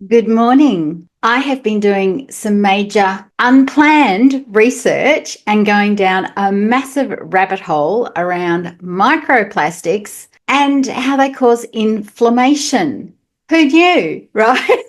Good morning. I have been doing some major unplanned research and going down a massive rabbit hole around microplastics and how they cause inflammation. Who knew, right?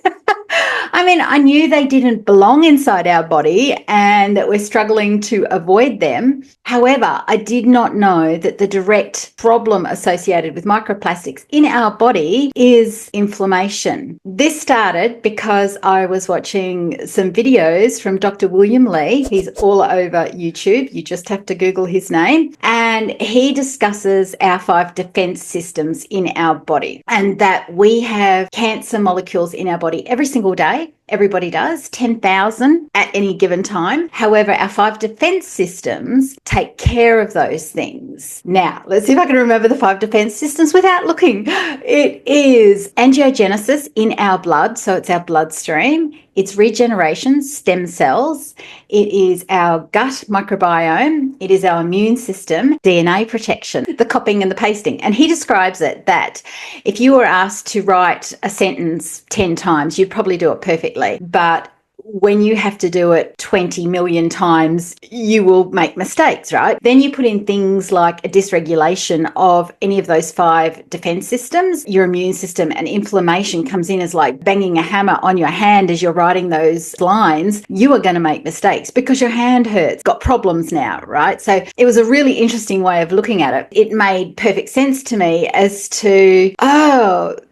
I knew they didn't belong inside our body and that we're struggling to avoid them. However, I did not know that the direct problem associated with microplastics in our body is inflammation. This started because I was watching some videos from Dr. William Lee. He's all over YouTube. You just have to Google his name. And he discusses our 5 defense systems in our body and that we have cancer molecules in our body every single day. Everybody does, 10,000 at any given time. However, our 5 defense systems take care of those things. Now, let's see if I can remember the 5 defense systems without looking. It is angiogenesis in our blood, so it's our bloodstream. It's regeneration, stem cells. It is our gut microbiome. It is our immune system, DNA protection, the copying and the pasting. And he describes it that if you were asked to write a sentence 10 times, you'd probably do it perfectly. But when you have to do it 20 million times, you will make mistakes, right? Then you put in things like a dysregulation of any of those 5 defense systems. Your immune system and inflammation comes in as like banging a hammer on your hand as you're writing those lines. You are going to make mistakes because your hand hurts, got problems now, right? So it was a really interesting way of looking at it. It made perfect sense to me as to,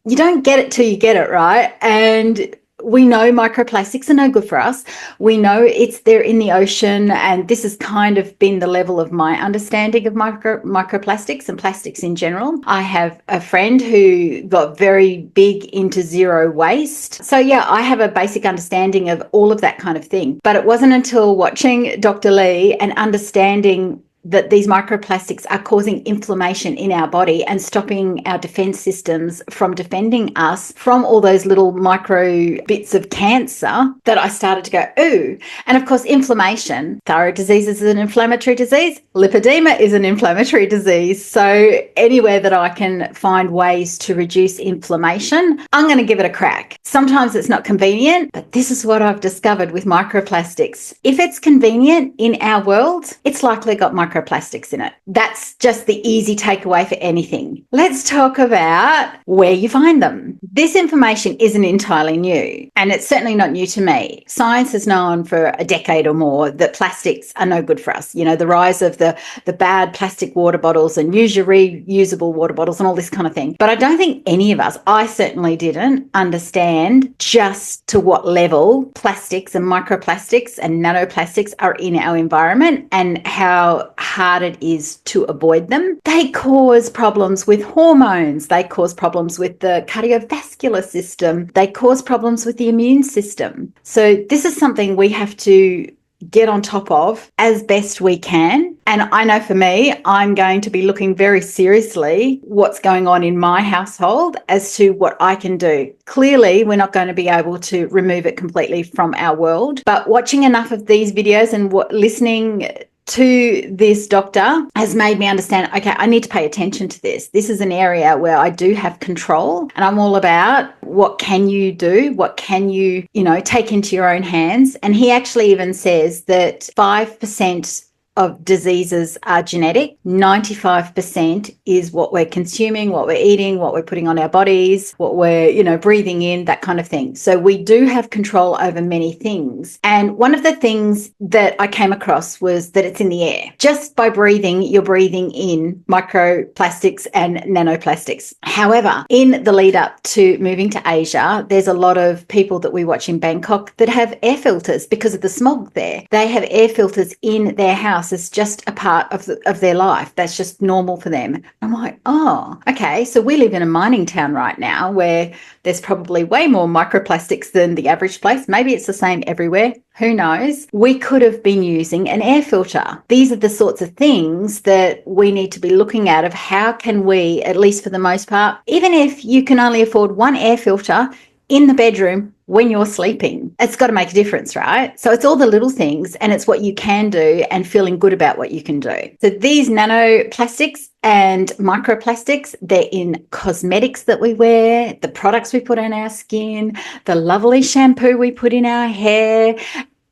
you don't get it till you get it, right? And we know microplastics are no good for us. We know they're in the ocean, and this has kind of been the level of my understanding of microplastics and plastics in general. I have a friend who got very big into zero waste. So yeah, I have a basic understanding of all of that kind of thing. But it wasn't until watching Dr. Lee and understanding that these microplastics are causing inflammation in our body and stopping our defense systems from defending us from all those little micro bits of cancer that I started to go, ooh. And of course, inflammation, thyroid disease is an inflammatory disease. Lipedema is an inflammatory disease. So anywhere that I can find ways to reduce inflammation, I'm going to give it a crack. Sometimes it's not convenient, but this is what I've discovered with microplastics. If it's convenient in our world, it's likely got microplastics in it. That's just the easy takeaway for anything. Let's talk about where you find them. This information isn't entirely new, and it's certainly not new to me. Science has known for a decade or more that plastics are no good for us. You know, the rise of the bad plastic water bottles and use your reusable water bottles and all this kind of thing. But I don't think any of us, I certainly didn't, understand just to what level plastics and microplastics and nanoplastics are in our environment and how hard it is to avoid them. They cause problems with hormones. They cause problems with the cardiovascular system. They cause problems with the immune system. So this is something we have to get on top of as best we can. And I know for me, I'm going to be looking very seriously what's going on in my household as to what I can do. Clearly, we're not going to be able to remove it completely from our world, but watching enough of these videos and listening to this doctor has made me understand, okay, I need to pay attention to this. This is an area where I do have control, and I'm all about what can you do? What can you take into your own hands? And he actually even says that 5% of diseases are genetic. 95% is what we're consuming, what we're eating, what we're putting on our bodies, what we're, breathing in, that kind of thing. So we do have control over many things. And one of the things that I came across was that it's in the air. Just by breathing, you're breathing in microplastics and nanoplastics. However, in the lead up to moving to Asia, there's a lot of people that we watch in Bangkok that have air filters because of the smog there. They have air filters in their house as just a part of their life. That's just normal for them. I'm like, oh, okay. So we live in a mining town right now where there's probably way more microplastics than the average place. Maybe it's the same everywhere. Who knows? We could have been using an air filter. These are the sorts of things that we need to be looking at of how can we, at least for the most part, even if you can only afford one air filter, in the bedroom when you're sleeping. It's got to make a difference, right? So it's all the little things, and it's what you can do and feeling good about what you can do. So these nanoplastics and microplastics, they're in cosmetics that we wear, the products we put on our skin, the lovely shampoo we put in our hair.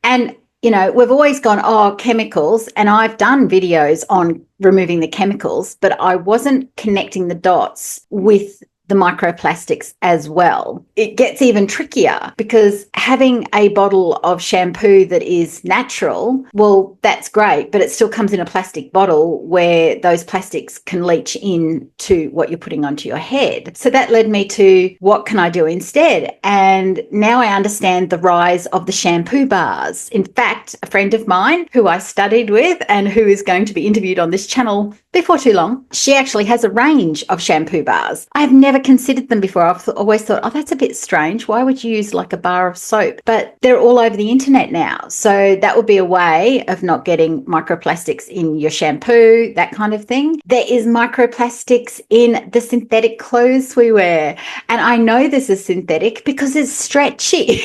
And we've always gone, oh, chemicals. And I've done videos on removing the chemicals, but I wasn't connecting the dots with the microplastics as well. It gets even trickier because having a bottle of shampoo that is natural, well, that's great, but it still comes in a plastic bottle where those plastics can leach into what you're putting onto your head. So that led me to, what can I do instead? And now I understand the rise of the shampoo bars. In fact, a friend of mine who I studied with and who is going to be interviewed on this channel before too long, she actually has a range of shampoo bars. I've never considered them before. I've always thought, oh, that's a bit strange. Why would you use like a bar of soap? But they're all over the internet now. So that would be a way of not getting microplastics in your shampoo, that kind of thing. There is microplastics in the synthetic clothes we wear. And I know this is synthetic because it's stretchy.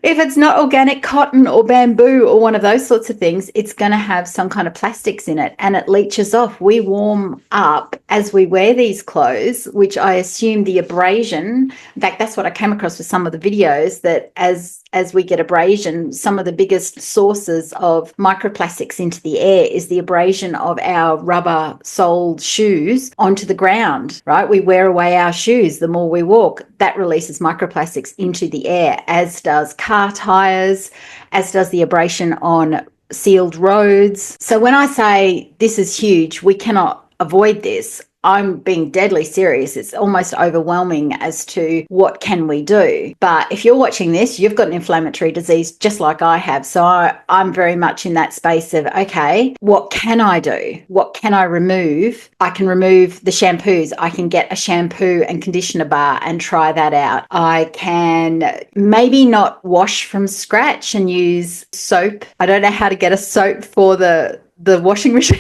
If it's not organic cotton or bamboo or one of those sorts of things, it's going to have some kind of plastics in it, and it leaches off. We warm up as we wear these clothes, which I assume the abrasion, in fact, that's what I came across with some of the videos, that as we get abrasion, some of the biggest sources of microplastics into the air is the abrasion of our rubber-soled shoes onto the ground, right? We wear away our shoes the more we walk. That releases microplastics into the air, as does car tires, as does the abrasion on sealed roads. So when I say this is huge, we cannot avoid this, I'm being deadly serious. It's almost overwhelming as to what can we do. But if you're watching this, you've got an inflammatory disease just like I have. So I'm very much in that space of, okay, what can I do? What can I remove? I can remove the shampoos. I can get a shampoo and conditioner bar and try that out. I can maybe not wash from scratch and use soap. I don't know how to get a soap for the washing machine.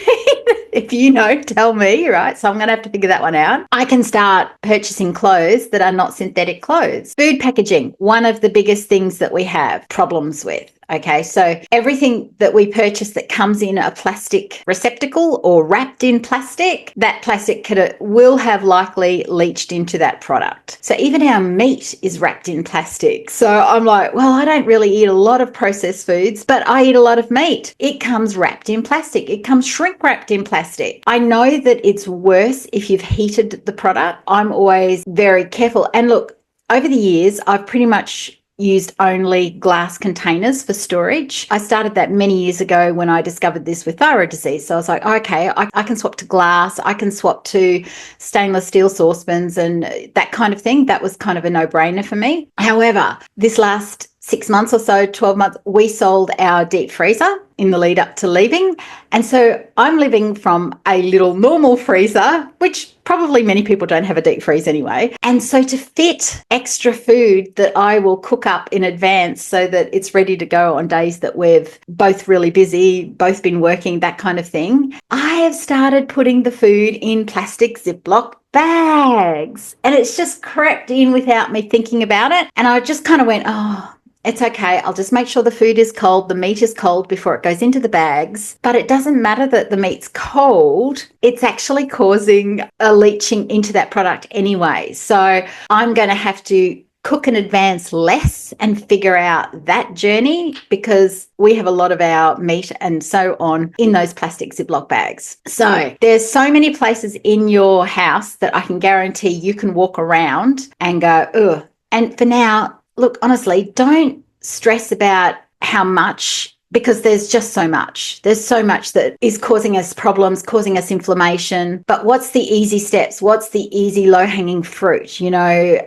If you know, tell me, right? So I'm going to have to figure that one out. I can start purchasing clothes that are not synthetic clothes. Food packaging, one of the biggest things that we have problems with. Okay, so everything that we purchase that comes in a plastic receptacle or wrapped in plastic, that plastic will have likely leached into that product. So even our meat is wrapped in plastic. So I'm like, well, I don't really eat a lot of processed foods, but I eat a lot of meat. It comes wrapped in plastic. It comes shrink wrapped in plastic. I know that it's worse if you've heated the product. I'm always very careful. And look, over the years, I've pretty much used only glass containers for storage. I started that many years ago when I discovered this with thyroid disease. So I was like, okay, I can swap to glass, I can swap to stainless steel saucepans and that kind of thing. That was kind of a no-brainer for me. However, this last 6 months or so, 12 months, we sold our deep freezer in the lead up to leaving. And so I'm living from a little normal freezer, which probably many people don't have a deep freeze anyway. And so to fit extra food that I will cook up in advance so that it's ready to go on days that we've both really busy, both been working, that kind of thing, I have started putting the food in plastic Ziploc bags. And it's just crept in without me thinking about it. And I just kind of went, oh, it's okay. I'll just make sure the food is cold, the meat is cold before it goes into the bags. But it doesn't matter that the meat's cold. It's actually causing a leaching into that product anyway. So I'm going to have to cook in advance less and figure out that journey, because we have a lot of our meat and so on in those plastic Ziploc bags. So there's so many places in your house that I can guarantee you can walk around and go, ugh. And for now, look, honestly, don't stress about how much, because there's just so much. There's so much that is causing us problems, causing us inflammation. But what's the easy steps? What's the easy low-hanging fruit? You know,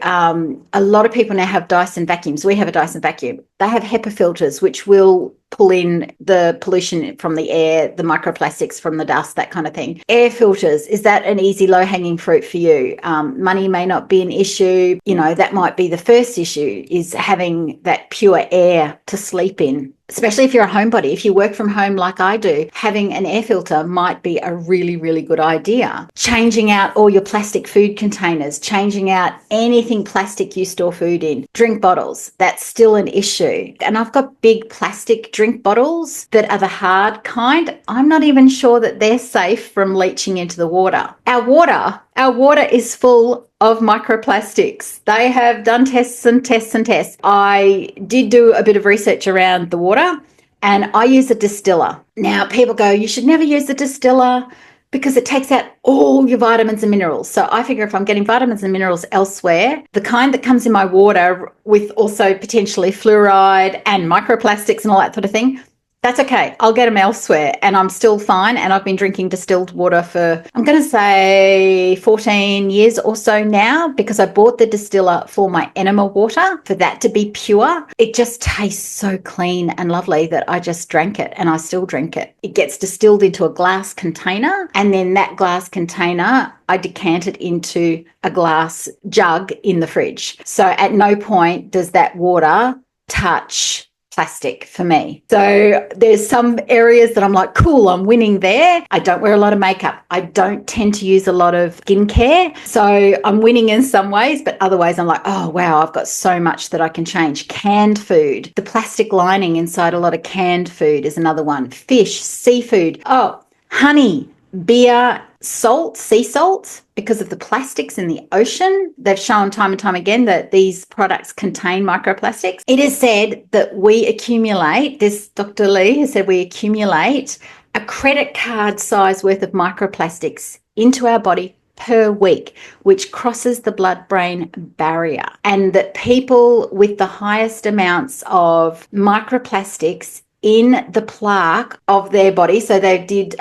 a lot of people now have Dyson vacuums. We have a Dyson vacuum. They have HEPA filters, which will pull in the pollution from the air, the microplastics from the dust, that kind of thing. Air filters, is that an easy low-hanging fruit for you? Money may not be an issue. You know, that might be the first issue, is having that pure air to sleep in. especially if you're a homebody. If you work from home like I do, having an air filter might be a really, really good idea. Changing out all your plastic food containers, changing out anything plastic you store food in. Drink bottles, that's still an issue. And I've got big plastic drink bottles that are the hard kind. I'm not even sure that they're safe from leaching into the water. Our water is full of microplastics. They have done tests and tests and tests. I did do a bit of research around the water, and I use a distiller. Now, people go, you should never use a distiller because it takes out all your vitamins and minerals. So I figure if I'm getting vitamins and minerals elsewhere, the kind that comes in my water with also potentially fluoride and microplastics and all that sort of thing, that's okay. I'll get them elsewhere and I'm still fine. And I've been drinking distilled water for, I'm going to say 14 years or so now, because I bought the distiller for my enema water, for that to be pure. It just tastes so clean and lovely that I just drank it, and I still drink it. It gets distilled into a glass container, and then that glass container, I decant it into a glass jug in the fridge. So at no point does that water touch plastic for me. So there's some areas that I'm like, cool, I'm winning there. I don't wear a lot of makeup. I don't tend to use a lot of skincare. So I'm winning in some ways, but other ways I'm like, oh, wow, I've got so much that I can change. Canned food. The plastic lining inside a lot of canned food is another one. Fish, seafood. Oh, honey, beer, salt, sea salt, because of the plastics in the ocean. They've shown time and time again that these products contain microplastics. It is said that we accumulate, this Dr. Lee has said we accumulate a credit card size worth of microplastics into our body per week, which crosses the blood-brain barrier. And that people with the highest amounts of microplastics in the plaque of their body. So they did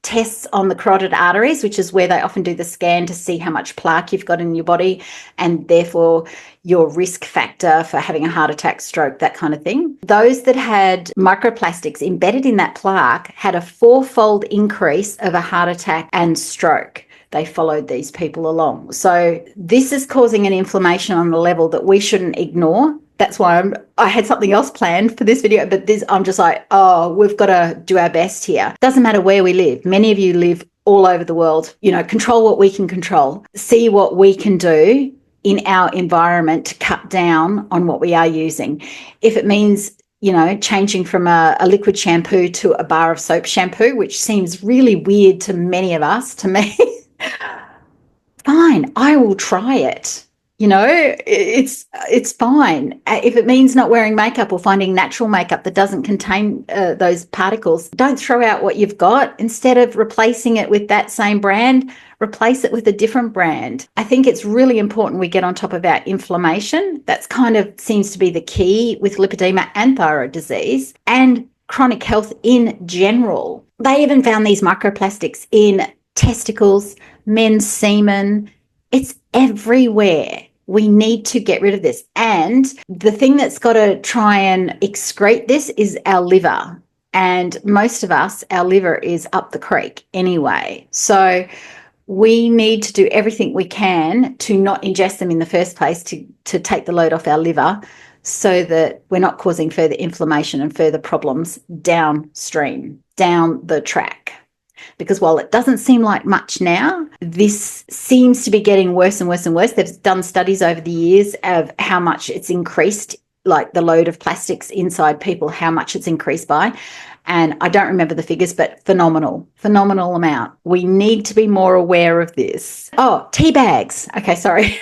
tests on the carotid arteries, which is where they often do the scan to see how much plaque you've got in your body, and therefore your risk factor for having a heart attack, stroke, that kind of thing. Those that had microplastics embedded in that plaque had a 4-fold increase of a heart attack and stroke. They followed these people along. So this is causing an inflammation on a level that we shouldn't ignore. That's why I had something else planned for this video, but I'm just like, oh, we've got to do our best here. Doesn't matter where we live. Many of you live all over the world. Control what we can control. See what we can do in our environment to cut down on what we are using. If it means, changing from a liquid shampoo to a bar of soap shampoo, which seems really weird to many of us, to me, fine, I will try it. It's fine. If it means not wearing makeup or finding natural makeup that doesn't contain those particles, don't throw out what you've got. Instead of replacing it with that same brand, replace it with a different brand. I think it's really important we get on top of our inflammation. That's kind of seems to be the key with lipedema and thyroid disease and chronic health in general. They even found these microplastics in testicles, men's semen. It's everywhere. We need to get rid of this. And the thing that's got to try and excrete this is our liver. And most of us, our liver is up the creek anyway. So we need to do everything we can to not ingest them in the first place, to take the load off our liver, so that we're not causing further inflammation and further problems downstream, down the track. Because while it doesn't seem like much now, this seems to be getting worse and worse and worse. They've done studies over the years of how much it's increased, like the load of plastics inside people, how much it's increased by. And I don't remember the figures, but phenomenal amount. We need to be more aware of this. Oh, tea bags. Okay, sorry.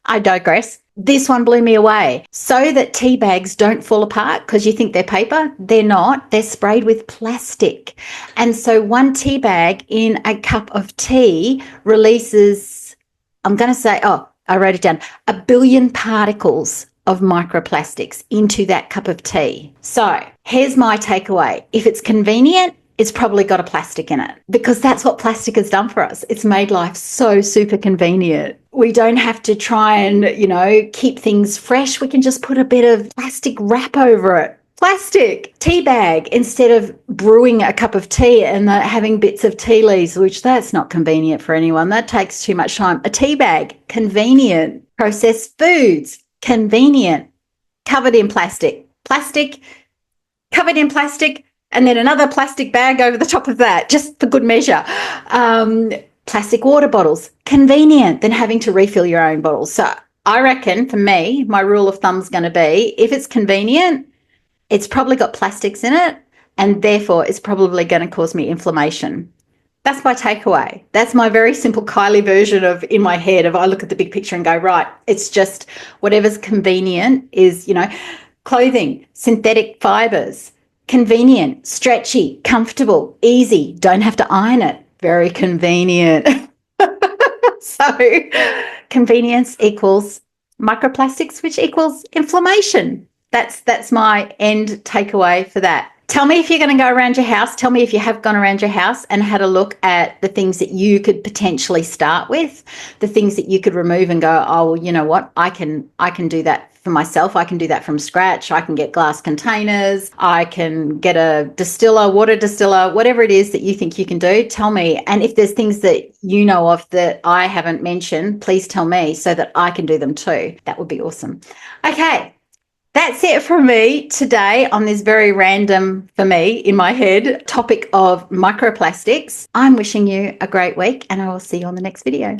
I digress. This one blew me away. So that tea bags don't fall apart because you think they're paper, they're not. They're sprayed with plastic. And so one tea bag in a cup of tea releases, I'm going to say, I wrote it down, 1 billion particles of microplastics into that cup of tea. So here's my takeaway. If it's convenient, it's probably got a plastic in it, because that's what plastic has done for us. It's made life so super convenient. We don't have to try and, keep things fresh. We can just put a bit of plastic wrap over it. Plastic tea bag, instead of brewing a cup of tea and having bits of tea leaves, which that's not convenient for anyone. That takes too much time. A tea bag, convenient. Processed foods, convenient. Covered in plastic. Plastic covered in plastic, and then another plastic bag over the top of that, just for good measure. Plastic water bottles, convenient than having to refill your own bottles. So I reckon for me, my rule of thumb is going to be, if it's convenient, it's probably got plastics in it, and therefore it's probably going to cause me inflammation. That's my takeaway. That's my very simple Kylie version of, in my head, of I look at the big picture and go, right, it's just whatever's convenient is, clothing, synthetic fibers, convenient, stretchy, comfortable, easy, don't have to iron it, very convenient. So convenience equals microplastics, which equals inflammation. That's my end takeaway for that. Tell me if you're going to go around your house. Tell me if you have gone around your house and had a look at the things that you could potentially start with, the things that you could remove and go, oh, well, you know what? I can do that for myself. I can do that from scratch. I can get glass containers. I can get a distiller, water distiller, whatever it is that you think you can do. Tell me. And if there's things that you know of that I haven't mentioned, please tell me so that I can do them too. That would be awesome. Okay. That's it from me today on this very random, for me, in my head, topic of microplastics. I'm wishing you a great week, and I will see you on the next video.